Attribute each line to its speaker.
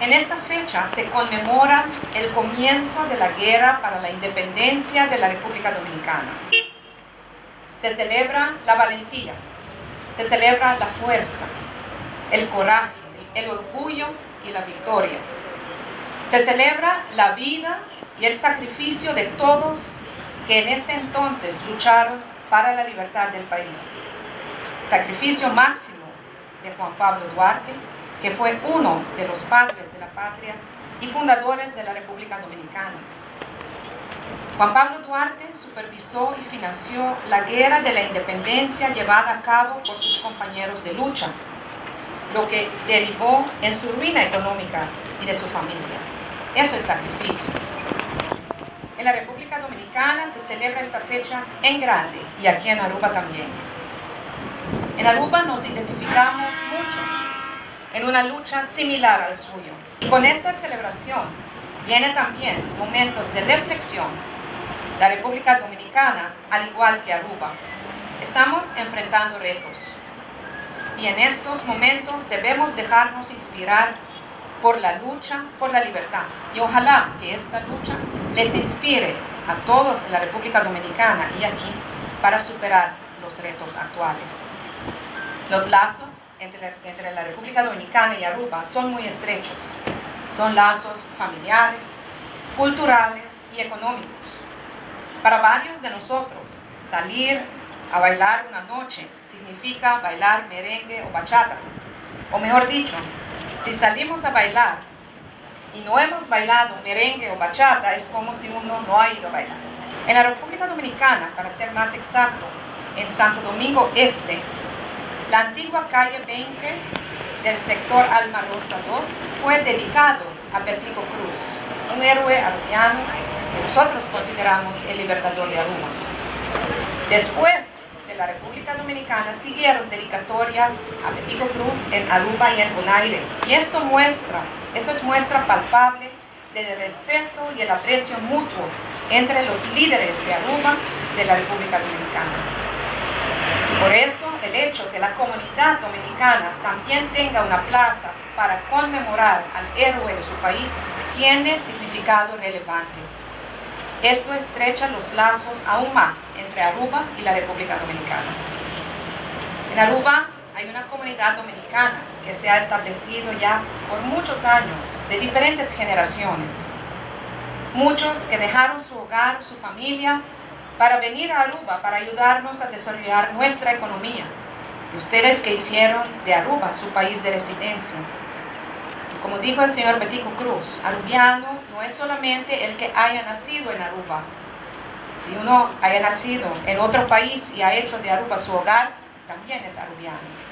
Speaker 1: En esta fecha se conmemora el comienzo de la guerra para la independencia de la República Dominicana. Se celebra la valentía, se celebra la fuerza, el coraje, el orgullo y la victoria. Se celebra la vida y el sacrificio de todos que en este entonces lucharon para la libertad del país. Sacrificio máximo de Juan Pablo Duarte, que fue uno de los padres de la patria y fundadores de la República Dominicana. Juan Pablo Duarte supervisó y financió la guerra de la independencia llevada a cabo por sus compañeros de lucha, lo que derivó en su ruina económica y de su familia. Eso es sacrificio. En la República Dominicana se celebra esta fecha en grande y aquí en Aruba también. En Aruba nos identificamos mucho en una lucha similar al suyo. Y con esta celebración vienen también momentos de reflexión. La República Dominicana, al igual que Aruba, estamos enfrentando retos. Y en estos momentos debemos dejarnos inspirar por la lucha por la libertad. Y ojalá que esta lucha les inspire a todos en la República Dominicana y aquí para superar los retos actuales. Los lazos entre la República Dominicana y Aruba son muy estrechos. Son lazos familiares, culturales y económicos. Para varios de nosotros, salir a bailar una noche significa bailar merengue o bachata. O mejor dicho, si salimos a bailar y no hemos bailado merengue o bachata, es como si uno no ha ido a bailar. En la República Dominicana, para ser más exacto, en Santo Domingo Este, la antigua calle 20 del sector Alma Rosa 2 fue dedicado a Petico Cruz, un héroe arubiano que nosotros consideramos el libertador de Aruba. Después de la República Dominicana siguieron dedicatorias a Petico Cruz en Aruba y en Bonaire. Y eso es muestra palpable del respeto y el aprecio mutuo entre los líderes de Aruba y de la República Dominicana. Y por eso el hecho que la comunidad dominicana también tenga una plaza para conmemorar al héroe de su país tiene significado relevante. Esto estrecha los lazos aún más entre Aruba y la República Dominicana. En Aruba hay una comunidad dominicana que se ha establecido ya por muchos años, de diferentes generaciones. Muchos que dejaron su hogar, su familia, para venir a Aruba, para ayudarnos a desarrollar nuestra economía. Y ustedes que hicieron de Aruba su país de residencia. Y como dijo el señor Petico Cruz, arubiano no es solamente el que haya nacido en Aruba. Si uno haya nacido en otro país y ha hecho de Aruba su hogar, también es arubiano.